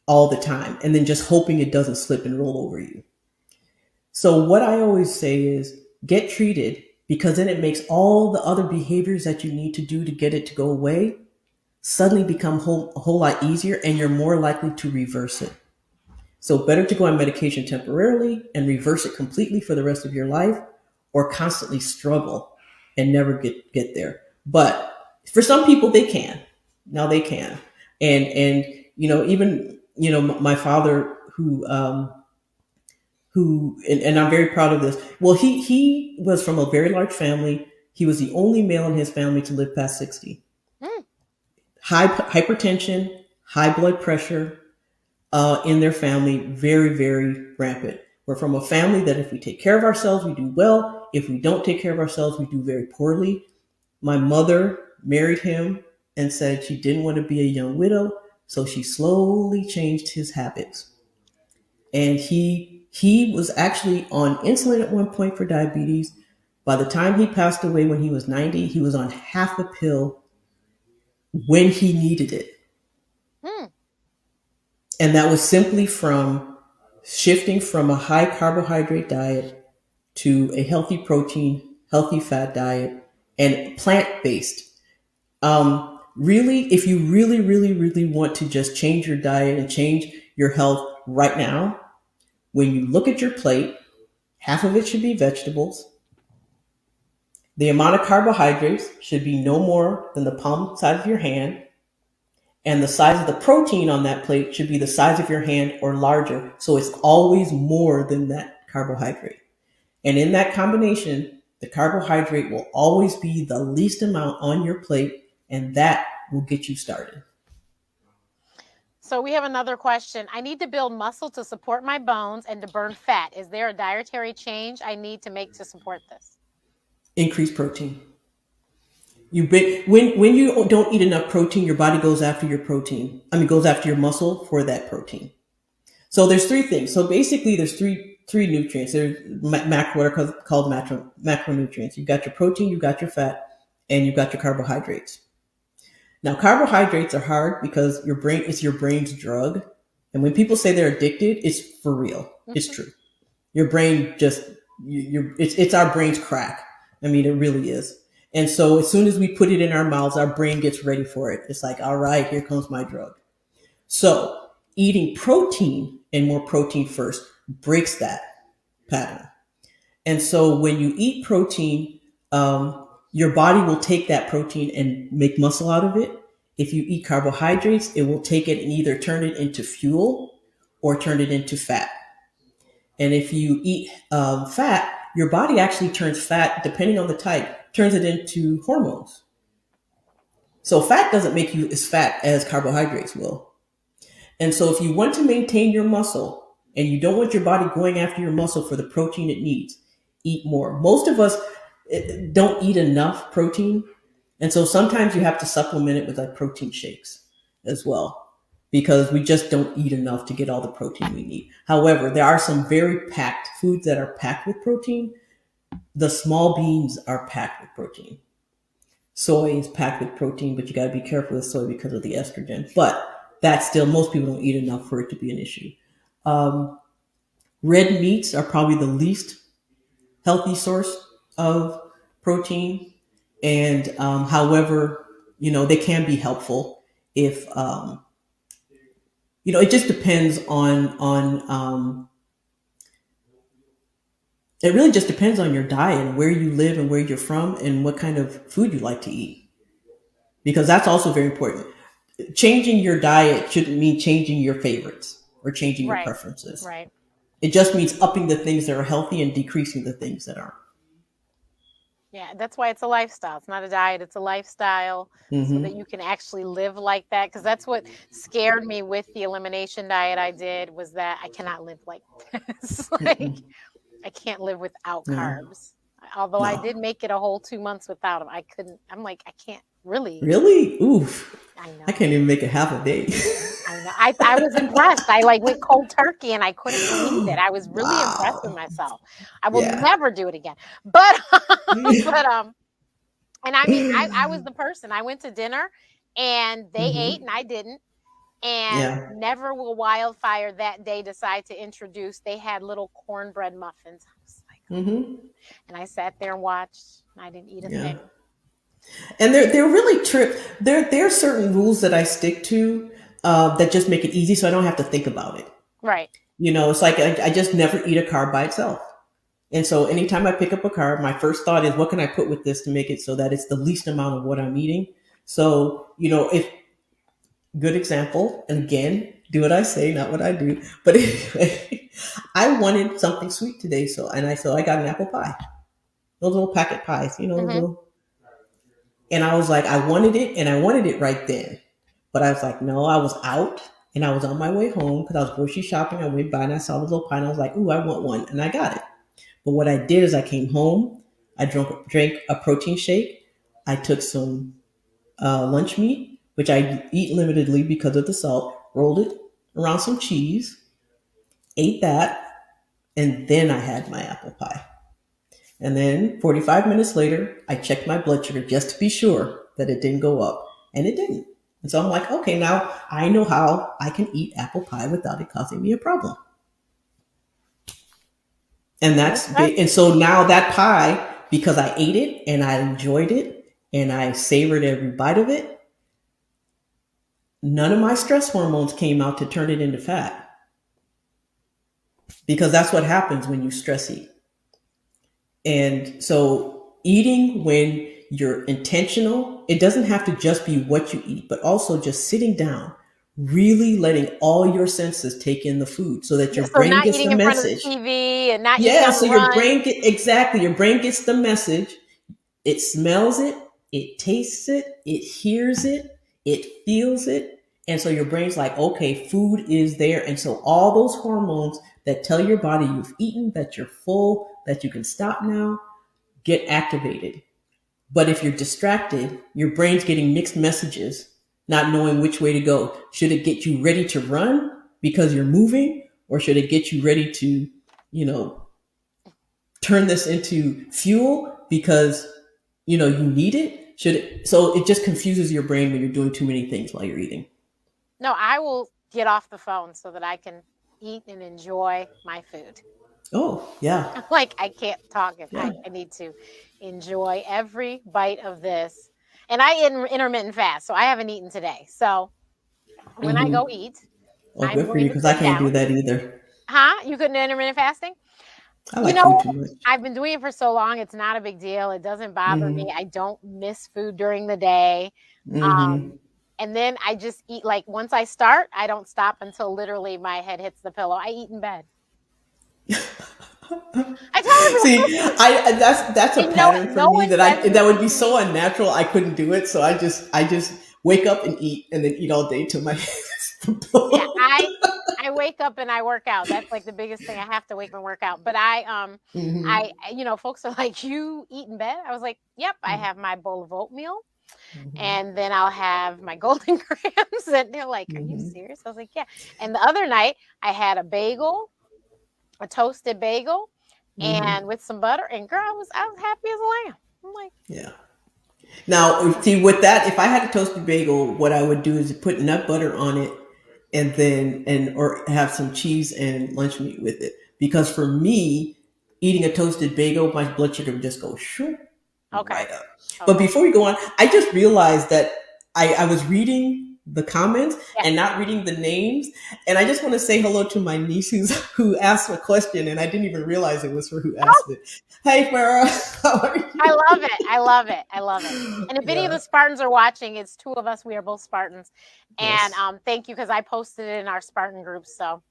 all the time and then just hoping it doesn't slip and roll over you. So what I always say is, get treated, because then it makes all the other behaviors that you need to do to get it to go away suddenly become a whole lot easier, and you're more likely to reverse it. So better to go on medication temporarily and reverse it completely for the rest of your life, or constantly struggle and never get there. But for some people, they can. Now they can. And even my father, who and I'm very proud of this. Well, he was from a very large family. He was the only male in his family to live past 60. Mm. High hypertension, high blood pressure, in their family, very, very rampant. We're from a family that if we take care of ourselves, we do well. If we don't take care of ourselves, we do very poorly. My mother married him and said she didn't want to be a young widow, so she slowly changed his habits. And he was actually on insulin at one point for diabetes. By the time he passed away when he was 90, he was on half a pill when he needed it. Hmm. And that was simply from shifting from a high carbohydrate diet to a healthy protein, healthy fat diet, and plant based. Really, if you really, really, really want to just change your diet and change your health right now, when you look at your plate, half of it should be vegetables. The amount of carbohydrates should be no more than the palm size of your hand, and the size of the protein on that plate should be the size of your hand or larger. So it's always more than that carbohydrate. And in that combination, the carbohydrate will always be the least amount on your plate, and that will get you started. So we have another question. I need to build muscle to support my bones and to burn fat. Is there a dietary change I need to make to support this? Increase protein. When you don't eat enough protein, your body goes after your protein. Goes after your muscle for that protein. So there's three things. So basically, there's three nutrients. There's what are called macronutrients. You've got your protein, you've got your fat, and you've got your carbohydrates. Now, carbohydrates are hard because it's your brain's drug. And when people say they're addicted, it's for real. Mm-hmm. It's true. Your brain it's our brain's crack. It really is. And so as soon as we put it in our mouths, our brain gets ready for it. It's like, all right, here comes my drug. So eating protein and more protein first breaks that pattern. And so when you eat protein, your body will take that protein and make muscle out of it. If you eat carbohydrates, it will take it and either turn it into fuel or turn it into fat. And if you eat fat, your body actually turns fat, depending on the type, turns it into hormones. So fat doesn't make you as fat as carbohydrates will. And so if you want to maintain your muscle and you don't want your body going after your muscle for the protein it needs, eat more. Most of us don't eat enough protein. And so sometimes you have to supplement it with like protein shakes as well, because we just don't eat enough to get all the protein we need. However, there are some very packed foods that are packed with protein. The small beans are packed with protein. Soy is packed with protein, but you got to be careful with soy because of the estrogen. But that's still, most people don't eat enough for it to be an issue. Red meats are probably the least healthy source of protein. And however, they can be helpful if, it just depends on it really just depends on your diet and where you live and where you're from and what kind of food you like to eat. Because that's also very important. Changing your diet shouldn't mean changing your favorites or changing your preferences. Right. It just means upping the things that are healthy and decreasing the things that aren't. Yeah, that's why it's a lifestyle. It's not a diet, it's a lifestyle, so that you can actually live like that. Because that's what scared me with the elimination diet I did, was that I cannot live like this. I can't live without carbs. Although I did make it a whole 2 months without them. I couldn't, I'm like, I can't really. Really? Oof. I know. I can't even make it half a day. I know. I was impressed. I went cold turkey and I couldn't believe it. I was really impressed with myself. I will never do it again. But and I was the person. I went to dinner and they ate and I didn't. And never will Wildfire that day decide to introduce, they had little cornbread muffins. I was like, and I sat there and watched and I didn't eat a thing. And they're really there are certain rules that I stick to that just make it easy, so I don't have to think about it. Right. It's like I just never eat a carb by itself. And so anytime I pick up a carb, my first thought is, what can I put with this to make it so that it's the least amount of what I'm eating? So, if good example, and again, do what I say, not what I do. But anyway, I wanted something sweet today, so I got an apple pie. Those little packet pies, and I was like, I wanted it, and I wanted it right then. But I was like, no, I was out, and I was on my way home because I was grocery shopping. I went by and I saw the little pie, and I was like, ooh, I want one, and I got it. But what I did is I came home, I drank a protein shake, I took some lunch meat, which I eat limitedly because of the salt, rolled it around some cheese, ate that, and then I had my apple pie. And then 45 minutes later, I checked my blood sugar just to be sure that it didn't go up. And it didn't. And so I'm like, okay, now I know how I can eat apple pie without it causing me a problem. And Makes that's big. sense. And so now that pie, because I ate it and I enjoyed it and I savored every bite of it, none of my stress hormones came out to turn it into fat, because that's what happens when you stress eat. And so eating when you're intentional, it doesn't have to just be what you eat, but also just sitting down, really letting all your senses take in the food so that Yeah, your so brain not gets the eating in front of the message. TV and not eating Yeah, on so the your run. brain get exactly, your brain gets the message. It smells it, it tastes it, it hears it, it feels it. And so your brain's like, okay, food is there. And so all those hormones that tell your body you've eaten, that you're full, that you can stop now, get activated. But if you're distracted, your brain's getting mixed messages, not knowing which way to go. Should it get you ready to run because you're moving? Or should it get you ready to, you know, turn this into fuel because you need it? So it just confuses your brain when you're doing too many things while you're eating. No, I will get off the phone so that I can eat and enjoy my food. Oh yeah, Like I can't talk if yeah. I need to enjoy every bite of this. And I intermittent fast, so I haven't eaten today. So when I go Mm-hmm. eat, Oh, I'm good for going you, to because I sit can't do down. that either. Huh? You couldn't do intermittent fasting? I You like food know, too much. I've been doing it for so long, it's not a big deal. It doesn't bother me. Mm-hmm. I don't miss food during the day. Mm-hmm. Um, and then I just eat like once I start, I don't stop until literally my head hits the pillow. I eat in bed. I tell See, everyone, I that's a and no, pattern for no me one that says that would anything be to me. so unnatural. I couldn't do it. So I just wake up and eat, and then eat all day till my Yeah, I wake up and I work out. That's like the biggest thing. I have to wake up and work out. But hmm folks are like, "You eat in bed?" I was like, "Yep, I have my bowl of oatmeal hmm and then I'll have my golden grams." And they're like, "Are you hmm serious?" I was like, "Yeah." And the other night I had a bagel, a toasted bagel, hmm and with some butter. And girl, I was happy as a lamb. I'm like, Yeah. Now, see, with that, if I had a toasted bagel, what I would do is put nut butter on it, and then or have some cheese and lunch meat with it. Because for me, eating a toasted bagel, my blood sugar would just go shoo, okay, right up. But okay, before we go on, I just realized that I was reading the comments yeah. and not reading the names, and I just want to say hello to my niece who asked a question, and I didn't even realize it was her who asked it. Hey, Farah, how are I you? love it. I love it. I love it. And if any of Yeah. the Spartans are watching, it's two of us. We are both Spartans. And Yes. thank you because I posted it in our Spartan group. So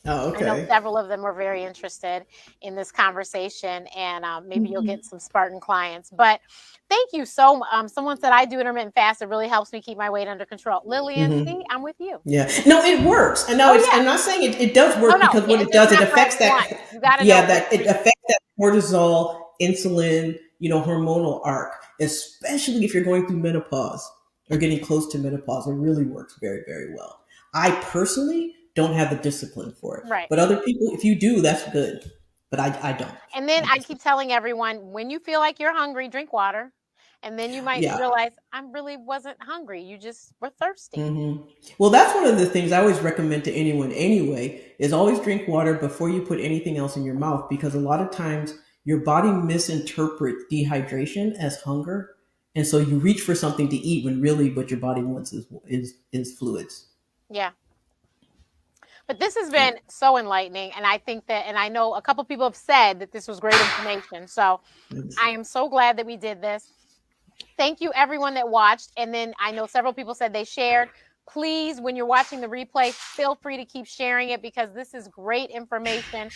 Oh, I know okay. several of them were very interested in this conversation, and maybe you'll Mhm. get some Spartan clients. But thank you so much. Someone said I do intermittent fast. It really helps me keep my weight under control. Lillian, Mhm. see, I'm with you. Yeah. No, it works. And now Oh it's. yeah. I'm not saying it does Oh work, no. because Yeah. what It's it just does, it not for affects everyone. that. You got to know Yeah, what's that for it you. affects that cortisol, insulin, hormonal arc, especially if you're going through menopause or getting close to menopause. It really works very, very well. I personally don't have the discipline for it, Right. but other people, if you do, that's good. But I don't. And then I I just keep telling everyone, when you feel like you're hungry, drink water. And then you might yeah. realize I really wasn't hungry. You just were thirsty. hmm Well, that's one of the things I always recommend to anyone anyway, is always drink water before you put anything else in your mouth, because a lot of times your body misinterprets dehydration as hunger. And so you reach for something to eat when really what your body wants is fluids. Yeah. But this has Yeah. been so enlightening. And I think that, and I know a couple people have said that this was great information. So I am so glad that we did this. Thank you, everyone that watched. And then I know several people said they shared. Please, when you're watching the replay, feel free to keep sharing it because this is great information.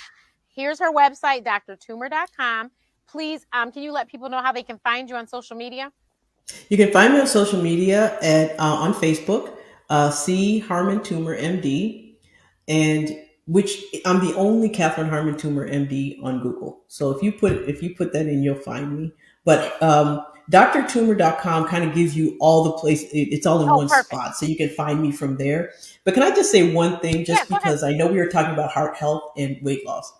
Here's her website, drtoomer.com. Please, can you let people know how they can find you on social media? You can find me on social media at on Facebook, C Harmon Toomer MD, and which I'm the only Catherine Harmon Toomer MD on Google. So if you put that in, you'll find me. But drtoomer.com kind of gives you all the place. It's all in Oh, one perfect. spot, so you can find me from there. But can I just say one thing, Yeah, just go ahead. because I know we were talking about heart health and weight loss.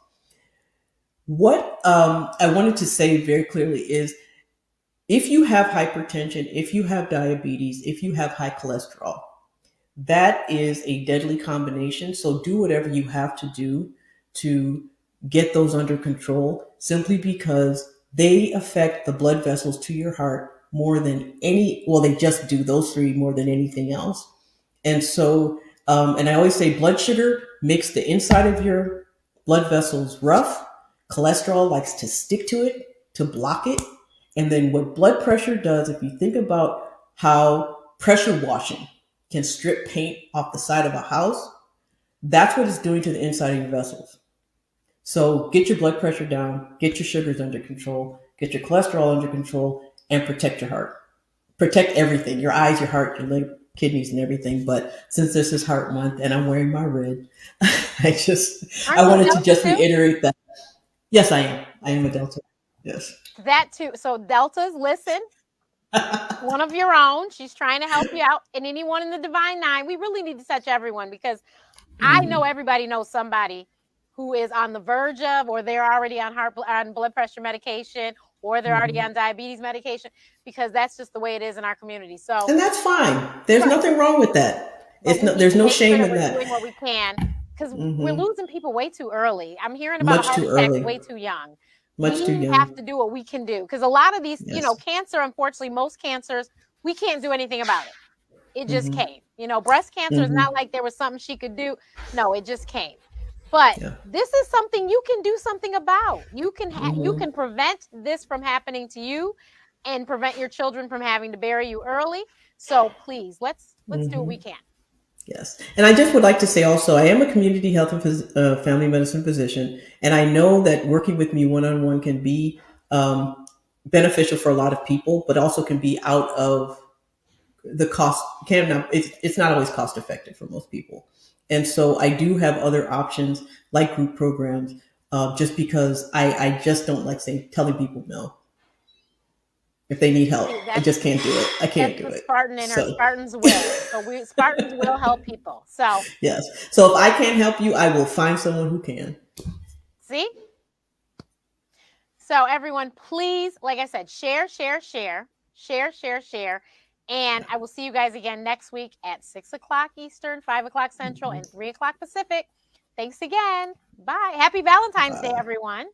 What I wanted to say very clearly is, if you have hypertension, if you have diabetes, if you have high cholesterol, that is a deadly combination. So do whatever you have to do to get those under control simply because they affect the blood vessels to your heart more than any, well, they just do those three more than anything else. And so, and I always say blood sugar makes the inside of your blood vessels rough. Cholesterol likes to stick to it, to block it. And then what blood pressure does, if you think about how pressure washing can strip paint off the side of a house, that's what it's doing to the inside of your vessels. So get your blood pressure down, get your sugars under control, get your cholesterol under control, and protect your heart. Protect everything, your eyes, your heart, your liver, kidneys, and everything. But since this is Heart Month and I'm wearing my red, Aren't I you a wanted to Delta just too? reiterate that. Yes, I am. I am a Delta. Yes. That too. So Deltas, listen, one of your own. She's trying to help you out. And anyone in the Divine Nine, we really need to touch everyone because I know Mhm. everybody knows somebody who is on the verge of, or they're already on on blood pressure medication, or they're already Mhm. on diabetes medication, because that's just the way it is in our community. So, And that's fine. There's right. nothing wrong with that. But we need There's to no make sure shame that in we're that. doing what we can because we're Hmm. losing people way too early. I'm hearing about a Much heart too attack early. way too young. Much too We have young. to do what we can do because a lot of these, Yes. cancer, unfortunately, most cancers, we can't do anything about it. It just Hmm. came. Breast cancer is not Hmm. like there was something she could do. No, it just came. But Yeah. this is something you can do something about. You Hmm. can prevent this from happening to you and prevent your children from having to bury you early. So please, let's do what Hmm. we can. Yes. And I just would like to say also, I am a community health and family medicine physician, and I know that working with me one on one can be beneficial for a lot of people, but also can be out of the cost. Can not, it's not always cost effective for most people. And so I do have other options like group programs, just because I just don't like saying telling people no if they need help. See, I just can't do it. I that's can't do the it. Spartan in her. So Spartans will. So we Spartans will help people. So yes. So if I can't help you, I will find someone who can. see. So everyone, please, like I said, share, share, share, share, share, share. And I will see you guys again next week at 6 o'clock Eastern, 5 o'clock Central, and 3 o'clock Pacific. Thanks again. Bye. Happy Valentine's Day, Bye. everyone.